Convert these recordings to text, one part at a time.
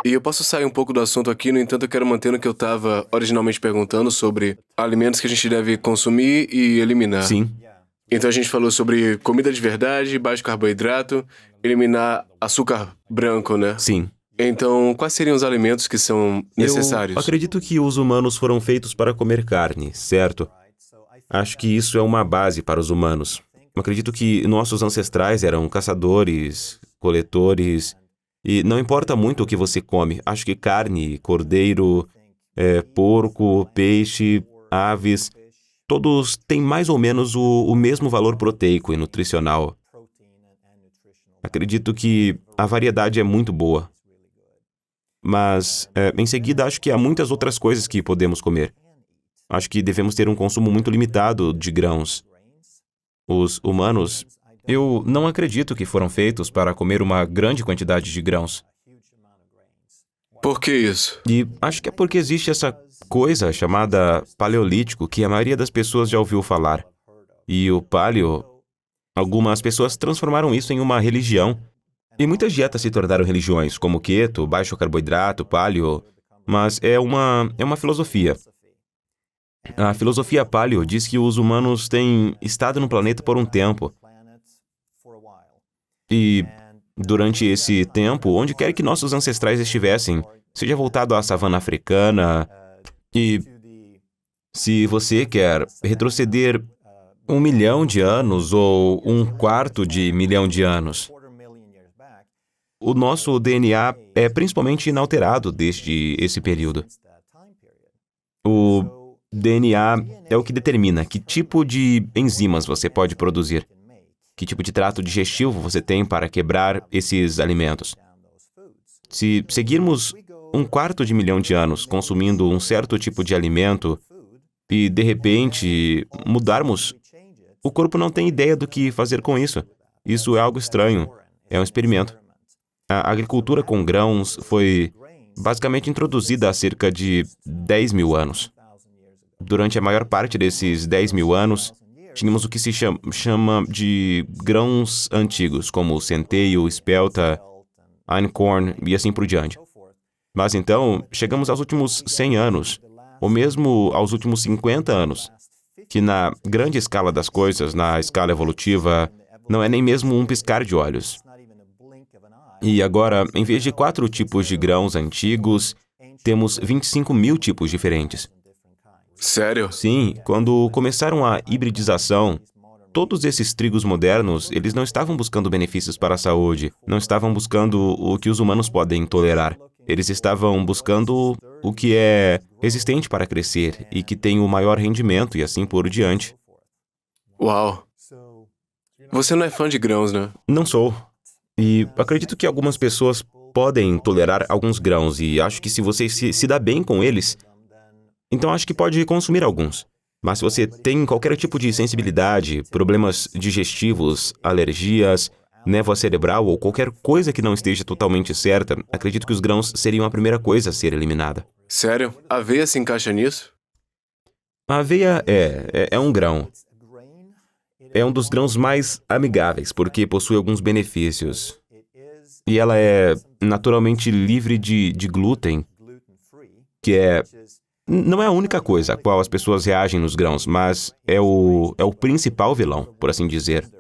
E eu posso sair um pouco do assunto aqui, no entanto, eu quero manter no que eu estava originalmente perguntando sobre alimentos que a gente deve consumir e eliminar. Sim, Então a gente falou sobre comida de verdade, baixo carboidrato, eliminar açúcar branco, né? sim. Então, quais seriam os alimentos que são Eu necessários? acredito que os humanos foram feitos para comer carne, certo? Acho que isso é uma base para os humanos. Eu acredito que nossos ancestrais eram caçadores, coletores, e não importa muito o que você come. Acho que carne, cordeiro, porco, peixe, aves, todos têm mais ou menos o mesmo valor proteico e nutricional. Acredito que a variedade é muito boa. Mas, em seguida, acho que há muitas outras coisas que podemos comer. Acho que devemos ter um consumo muito limitado de grãos. Os humanos, eu não acredito que foram feitos para comer uma grande quantidade de grãos. Por que isso? E acho que é porque existe essa coisa chamada paleolítico que a maioria das pessoas já ouviu falar. E o paleo, algumas pessoas transformaram isso em uma religião. E muitas dietas se tornaram religiões, como keto, baixo carboidrato, paleo. Mas é uma filosofia. A filosofia paleo diz que os humanos têm estado no planeta por um tempo. E durante esse tempo, onde quer que nossos ancestrais estivessem, seja voltado à savana africana, e se você quer retroceder 1 milhão de anos ou 1/4 de milhão de anos, o nosso DNA é principalmente inalterado desde esse período. O DNA é o que determina que tipo de enzimas você pode produzir, que tipo de trato digestivo você tem para quebrar esses alimentos. Se seguirmos 1/4 de milhão de anos consumindo um certo tipo de alimento e, de repente, mudarmos, o corpo não tem ideia do que fazer com isso. Isso é algo estranho. É um experimento. A agricultura com grãos foi basicamente introduzida há cerca de 10 mil anos. Durante a maior parte desses 10 mil anos, tínhamos o que se chama de grãos antigos, como centeio, espelta, einkorn e assim por diante. Mas então, chegamos aos últimos 100 anos, ou mesmo aos últimos 50 anos, que na grande escala das coisas, na escala evolutiva, não é nem mesmo um piscar de olhos. E agora, em vez de 4 tipos de grãos antigos, temos 25 mil tipos diferentes. Sério? Sim, quando começaram a hibridização, todos esses trigos modernos, eles não estavam buscando benefícios para a saúde, não estavam buscando o que os humanos podem tolerar. Eles estavam buscando o que é resistente para crescer e que tem o maior rendimento e assim por diante. Uau. Você não é fã de grãos, né? Não sou. E acredito que algumas pessoas podem tolerar alguns grãos e acho que se você se dá bem com eles, então acho que pode consumir alguns. Mas se você tem qualquer tipo de sensibilidade, problemas digestivos, alergias, névoa cerebral ou qualquer coisa que não esteja totalmente certa, acredito que os grãos seriam a primeira coisa a ser eliminada. Sério? A aveia se encaixa nisso? A aveia é um grão. É um dos grãos mais amigáveis, porque possui alguns benefícios. E ela é naturalmente livre de glúten, que não é a única coisa a qual as pessoas reagem nos grãos, mas é o principal vilão, por assim dizer.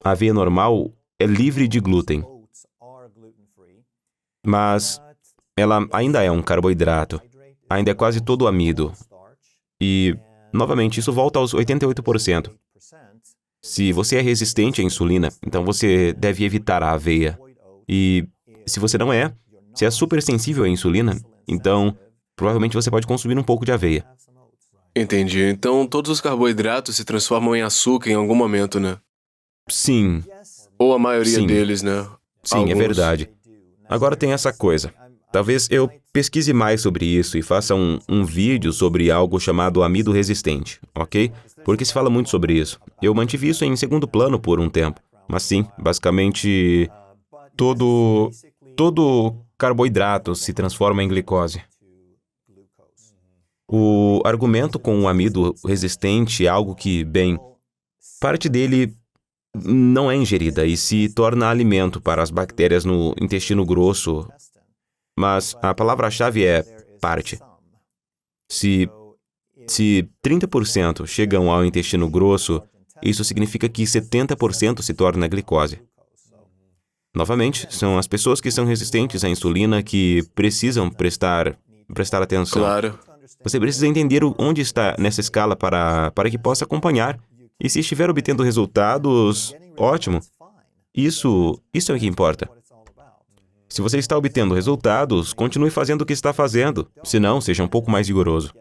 A aveia normal é livre de glúten, mas ela ainda é um carboidrato, ainda é quase todo amido. E, novamente, isso volta aos 88%. Se você é resistente à insulina, então você deve evitar a aveia. E se você não é, se é super sensível à insulina, então provavelmente você pode consumir um pouco de aveia. Entendi. Então todos os carboidratos se transformam em açúcar em algum momento, né? Sim, Ou a maioria sim, deles, né? sim, é Alguns. verdade. Agora tem essa coisa. Talvez eu pesquise mais sobre isso e faça um vídeo sobre algo chamado amido resistente, ok? Porque se fala muito sobre isso. Eu mantive isso em segundo plano por um tempo. Mas sim, basicamente, todo carboidrato se transforma em glicose. O argumento com o amido resistente é algo que, bem, parte dele não é ingerida e se torna alimento para as bactérias no intestino grosso Mas a palavra-chave é parte. Se 30% chegam ao intestino grosso, isso significa que 70% se torna glicose. Novamente, são as pessoas que são resistentes à insulina que precisam prestar atenção. Claro. Você precisa entender onde está nessa escala para que possa acompanhar. E se estiver obtendo resultados, ótimo. Isso é o que importa. Se você está obtendo resultados, continue fazendo o que está fazendo. Se não, seja um pouco mais rigoroso.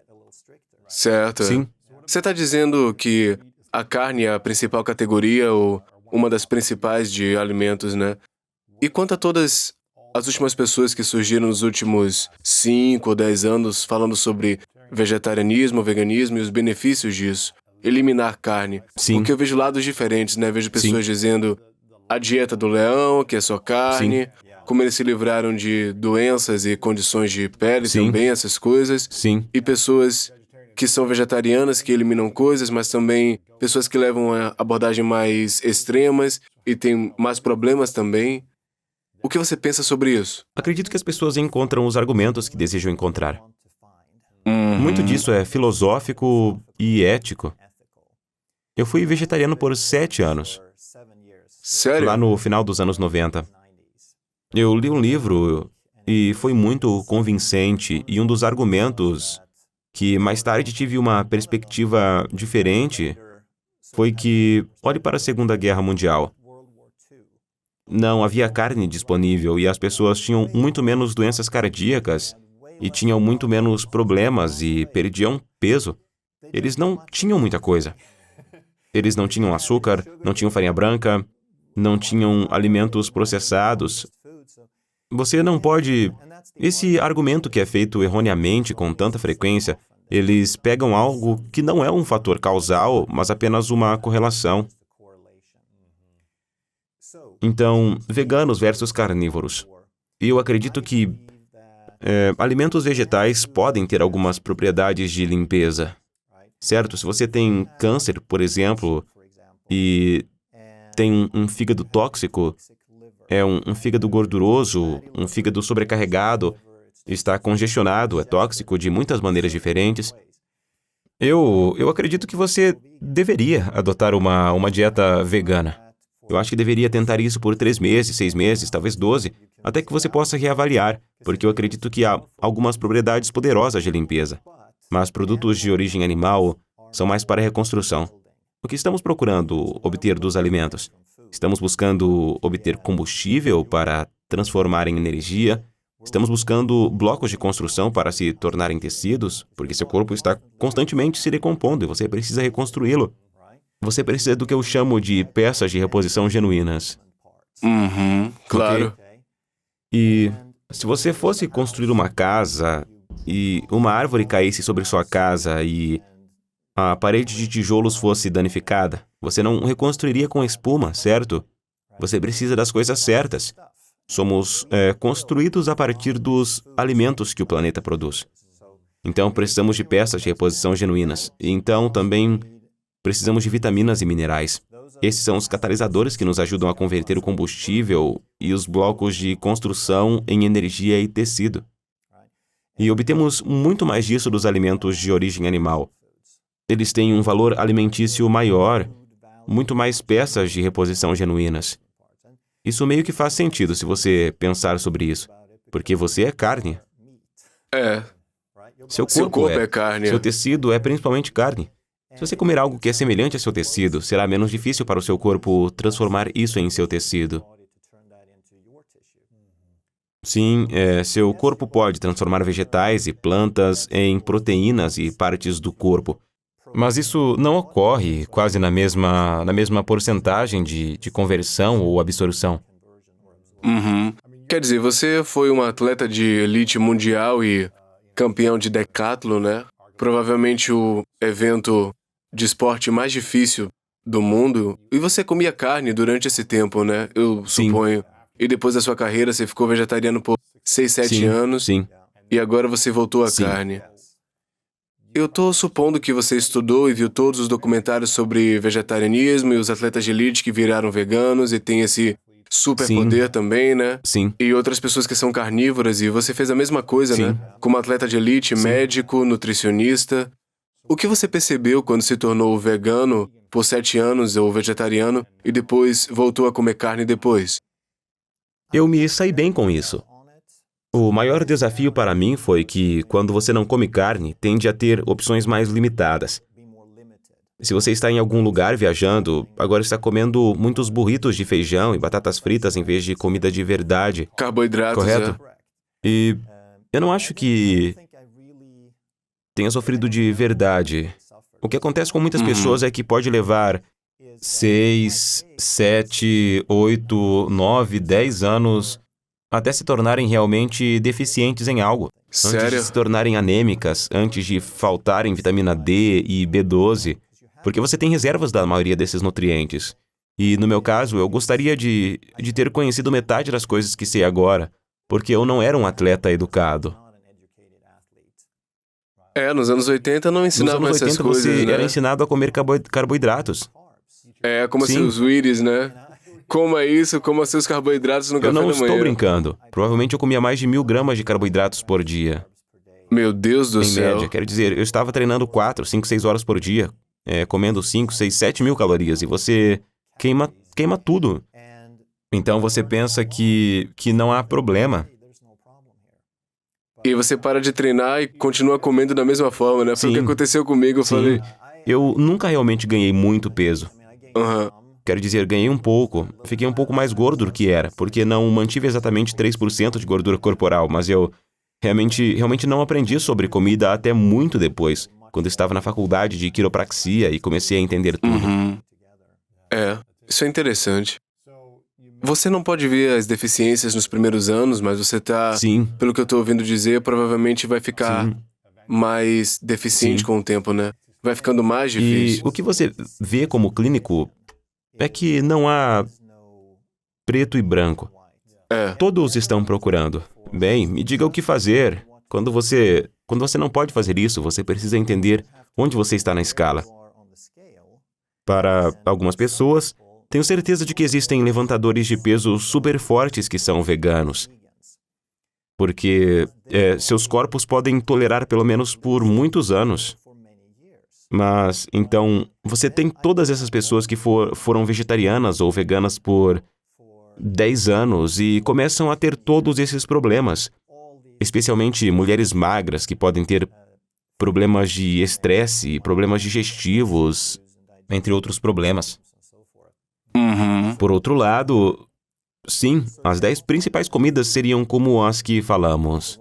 Certo. Sim. Você está dizendo que a carne é a principal categoria ou uma das principais de alimentos, né? E quanto a todas as últimas pessoas que surgiram nos últimos 5 ou 10 anos falando sobre vegetarianismo, veganismo e os benefícios disso, eliminar carne. Sim. Porque eu vejo lados diferentes, né? Vejo pessoas dizendo a dieta do leão, que é só carne, como eles se livraram de doenças e condições de pele também, essas coisas. Sim. E pessoas que são vegetarianas, que eliminam coisas, mas também pessoas que levam a abordagem mais extremas e têm mais problemas também. O que você pensa sobre isso? Acredito que as pessoas encontram os argumentos que desejam encontrar. Muito disso é filosófico e ético. Eu fui vegetariano por 7 anos, Sério? lá no final dos anos 90. Eu li um livro e foi muito convincente, e um dos argumentos que mais tarde tive uma perspectiva diferente foi que, olhe para a Segunda Guerra Mundial. Não havia carne disponível e as pessoas tinham muito menos doenças cardíacas e tinham muito menos problemas e perdiam peso. Eles não tinham muita coisa. Eles não tinham açúcar, não tinham farinha branca, não tinham alimentos processados. Você não pode... Esse argumento que é feito erroneamente com tanta frequência, eles pegam algo que não é um fator causal, mas apenas uma correlação. Então, veganos versus carnívoros. Eu acredito que alimentos vegetais podem ter algumas propriedades de limpeza. Certo? Se você tem câncer, por exemplo, e tem um fígado tóxico, um fígado gorduroso, um fígado sobrecarregado, está congestionado, é tóxico de muitas maneiras diferentes. Eu acredito que você deveria adotar uma dieta vegana. Eu acho que deveria tentar isso por 3 meses, 6 meses, talvez 12, até que você possa reavaliar, porque eu acredito que há algumas propriedades poderosas de limpeza. Mas produtos de origem animal são mais para reconstrução. O que estamos procurando obter dos alimentos? Estamos buscando obter combustível para transformar em energia? Estamos buscando blocos de construção para se tornarem tecidos? Porque seu corpo está constantemente se decompondo e você precisa reconstruí-lo. Você precisa do que eu chamo de peças de reposição genuínas. Claro. Okay? E se você fosse construir uma casa e uma árvore caísse sobre sua casa e a parede de tijolos fosse danificada, você não reconstruiria com espuma, certo? Você precisa das coisas certas. Somos construídos a partir dos alimentos que o planeta produz. Então, precisamos de peças de reposição genuínas. E então, também, precisamos de vitaminas e minerais. Esses são os catalisadores que nos ajudam a converter o combustível e os blocos de construção em energia e tecido. E obtemos muito mais disso dos alimentos de origem animal. Eles têm um valor alimentício maior, muito mais peças de reposição genuínas. Isso meio que faz sentido se você pensar sobre isso, porque você é carne. Seu corpo é carne. Seu tecido é principalmente carne. Se você comer algo que é semelhante a seu tecido, será menos difícil para o seu corpo transformar isso em seu tecido. Sim, seu corpo pode transformar vegetais e plantas em proteínas e partes do corpo. Mas isso não ocorre quase na mesma porcentagem de conversão ou absorção. Quer dizer, você foi um atleta de elite mundial e campeão de decátlon, né? Provavelmente o evento de esporte mais difícil do mundo. E você comia carne durante esse tempo, né? Eu suponho. E depois da sua carreira, você ficou vegetariano por 6, 7 anos. Sim. E agora você voltou à carne. Eu tô supondo que você estudou e viu todos os documentários sobre vegetarianismo e os atletas de elite que viraram veganos e tem esse superpoder também, né? Sim. E outras pessoas que são carnívoras, e você fez a mesma coisa, Sim. né? Como atleta de elite, médico, nutricionista. O que você percebeu quando se tornou vegano por 7 anos ou vegetariano e depois voltou a comer carne depois? Eu me saí bem com isso. O maior desafio para mim foi que, quando você não come carne, tende a ter opções mais limitadas. Se você está em algum lugar viajando, agora está comendo muitos burritos de feijão e batatas fritas em vez de comida de verdade, Carboidratos, correto? E eu não acho que tenha sofrido de verdade. O que acontece com muitas pessoas é que pode levar 6, 7, 8, 9, 10 anos até se tornarem realmente deficientes em algo. Antes de Sério? se tornarem anêmicas, antes de faltarem vitamina D e B12, porque você tem reservas da maioria desses nutrientes. E no meu caso, eu gostaria de ter conhecido metade das coisas que sei agora, porque eu não era um atleta educado. Nos anos 80 não Nos ensinavam anos essas 80 coisas, você né? era ensinado a comer carboidratos. Como Sim. seus Wheaties, né? Coma isso, coma seus carboidratos no Eu café não da manhã. estou brincando. Provavelmente eu comia mais de 1.000 gramas de carboidratos por dia. Meu Deus do Em céu. média, quero dizer, eu estava treinando 4, 5, 6 horas por dia, comendo 5, 6, 7 mil calorias, e você queima tudo. Então você pensa que não há problema. E você para de treinar e continua comendo da mesma forma, né? Foi o que Sim. aconteceu comigo, eu Sim, falei. eu nunca realmente ganhei muito peso. Aham. Quero dizer, ganhei um pouco, fiquei um pouco mais gordo do que era, porque não mantive exatamente 3% de gordura corporal, mas eu realmente não aprendi sobre comida até muito depois, quando estava na faculdade de quiropraxia e comecei a entender tudo. Isso é interessante. Você não pode ver as deficiências nos primeiros anos, mas você tá, Sim, pelo que eu tô ouvindo dizer, provavelmente vai ficar sim. mais deficiente Sim. com o tempo, né? Vai ficando mais E difícil. o que você vê como clínico é que não há preto e branco. Todos estão procurando. Bem, me diga o que fazer. Quando você não pode fazer isso, você precisa entender onde você está na escala. Para algumas pessoas, tenho certeza de que existem levantadores de peso super fortes que são veganos. Porque seus corpos podem tolerar pelo menos por muitos anos. Mas, então, você tem todas essas pessoas que foram vegetarianas ou veganas por 10 anos e começam a ter todos esses problemas. Especialmente mulheres magras que podem ter problemas de estresse, problemas digestivos, entre outros problemas. Por outro lado, sim, as 10 principais comidas seriam como as que falamos.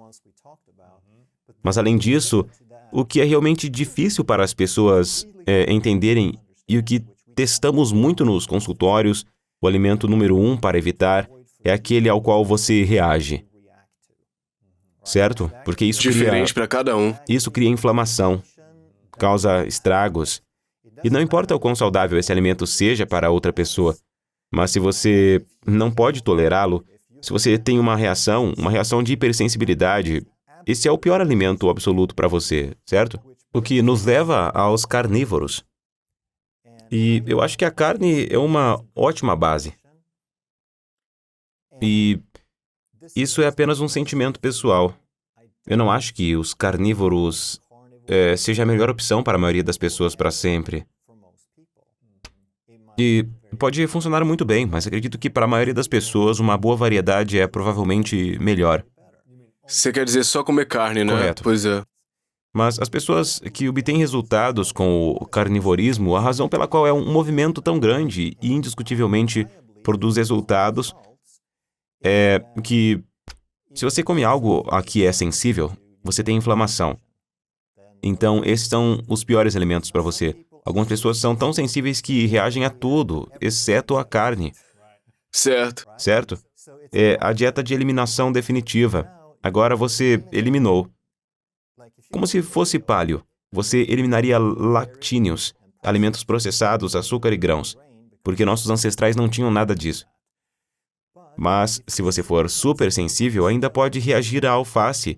Mas, além disso, o que é realmente difícil para as pessoas entenderem e o que testamos muito nos consultórios, o alimento número 1 para evitar é aquele ao qual você reage. Certo? Porque Diferente para cada um. isso cria inflamação, causa estragos. E não importa o quão saudável esse alimento seja para outra pessoa, mas se você não pode tolerá-lo, se você tem uma reação de hipersensibilidade, esse é o pior alimento absoluto para você, certo? O que nos leva aos carnívoros. E eu acho que a carne é uma ótima base. E isso é apenas um sentimento pessoal. Eu não acho que os carnívoros seja a melhor opção para a maioria das pessoas para sempre. E pode funcionar muito bem, mas acredito que para a maioria das pessoas uma boa variedade é provavelmente melhor. Você quer dizer só comer carne, né? Correto. Pois é. Mas as pessoas que obtêm resultados com o carnivorismo, a razão pela qual é um movimento tão grande e indiscutivelmente produz resultados é que se você come algo a que é sensível, você tem inflamação. Então, esses são os piores alimentos para você. Algumas pessoas são tão sensíveis que reagem a tudo, exceto a carne. Certo. Certo? É a dieta de eliminação definitiva. Agora você eliminou. Como se fosse paleo. Você eliminaria lactíneos, alimentos processados, açúcar e grãos, porque nossos ancestrais não tinham nada disso. Mas, se você for super sensível, ainda pode reagir à alface,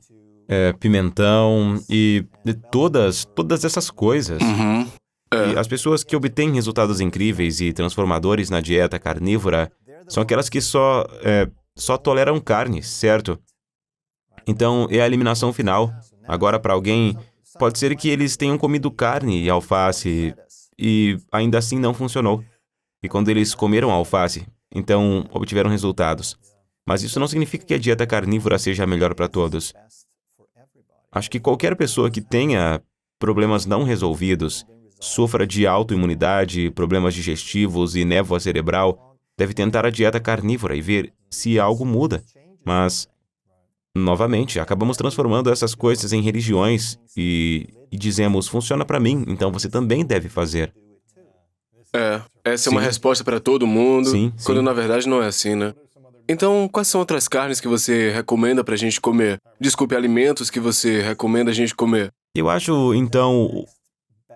pimentão e todas essas coisas. E as pessoas que obtêm resultados incríveis e transformadores na dieta carnívora são aquelas que só toleram carne, certo? Então, é a eliminação final. Agora, para alguém, pode ser que eles tenham comido carne e alface e ainda assim não funcionou. E quando eles comeram a alface, então obtiveram resultados. Mas isso não significa que a dieta carnívora seja a melhor para todos. Acho que qualquer pessoa que tenha problemas não resolvidos, sofra de autoimunidade, problemas digestivos e névoa cerebral, deve tentar a dieta carnívora e ver se algo muda. Mas, novamente, acabamos transformando essas coisas em religiões e dizemos, funciona para mim, então você também deve fazer. Essa é uma resposta para todo mundo, Sim. quando na verdade não é assim, né? Então, quais são outras carnes que você recomenda pra gente comer? Desculpe, alimentos que você recomenda a gente comer? Eu acho, então,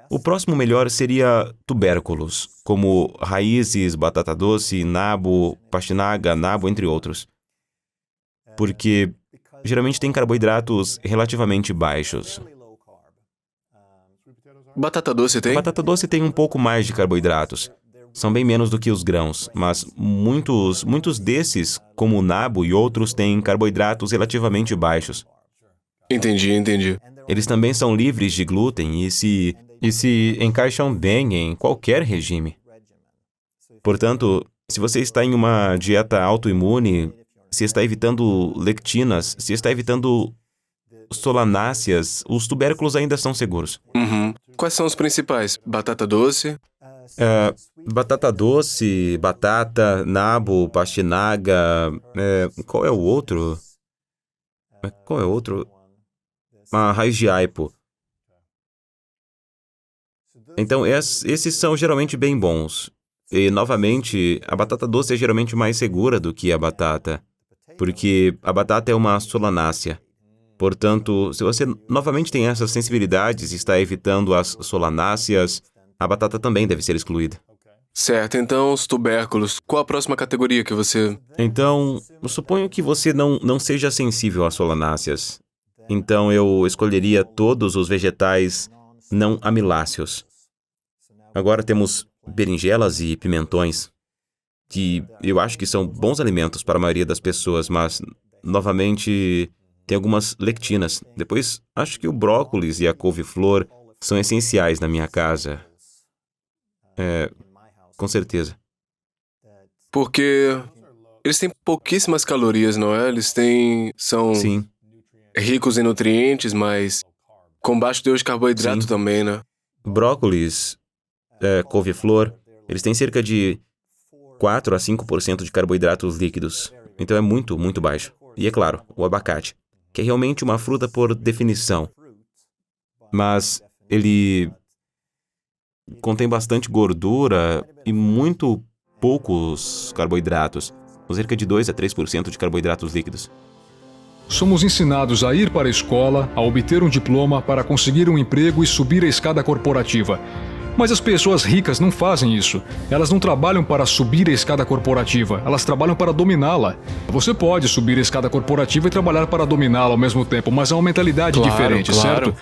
o próximo melhor seria tubérculos, como raízes, batata doce, nabo, pastinaga, nabo, entre outros. Porque geralmente tem carboidratos relativamente baixos. Batata doce A tem? batata doce tem um pouco mais de carboidratos. São bem menos do que os grãos, mas muitos desses, como o nabo e outros, têm carboidratos relativamente baixos. Entendi. Eles também são livres de glúten e se encaixam bem em qualquer regime. Portanto, se você está em uma dieta autoimune, se está evitando lectinas, se está evitando solanáceas, os tubérculos ainda são seguros. Quais são os principais? Batata doce? Batata doce, batata, nabo, pastinaga. Qual é o outro? A raiz de aipo. Então, esses são geralmente bem bons. E, novamente, a batata doce é geralmente mais segura do que a batata, porque a batata é uma solanácea. Portanto, se você novamente tem essas sensibilidades e está evitando as solanáceas, a batata também deve ser excluída. Certo, então os tubérculos. Qual a próxima categoria que você... Então, eu suponho que você não seja sensível às solanáceas. Então, eu escolheria todos os vegetais não amiláceos. Agora temos berinjelas e pimentões, que eu acho que são bons alimentos para a maioria das pessoas, mas, novamente, tem algumas lectinas. Depois, acho que o brócolis e a couve-flor são essenciais na minha casa. Com certeza. Porque eles têm pouquíssimas calorias, não é? São Sim. ricos em nutrientes, mas com baixo teor de carboidrato Sim. também, né? Brócolis, couve-flor, eles têm cerca de 4 a 5% de carboidratos líquidos. Então é muito, muito baixo. E é claro, o abacate, que é realmente uma fruta por definição. Mas ele contém bastante gordura e muito poucos carboidratos. Cerca de 2 a 3% de carboidratos líquidos. Somos ensinados a ir para a escola, a obter um diploma para conseguir um emprego e subir a escada corporativa. Mas as pessoas ricas não fazem isso. Elas não trabalham para subir a escada corporativa, elas trabalham para dominá-la. Você pode subir a escada corporativa e trabalhar para dominá-la ao mesmo tempo, mas é uma mentalidade diferente, claro. certo?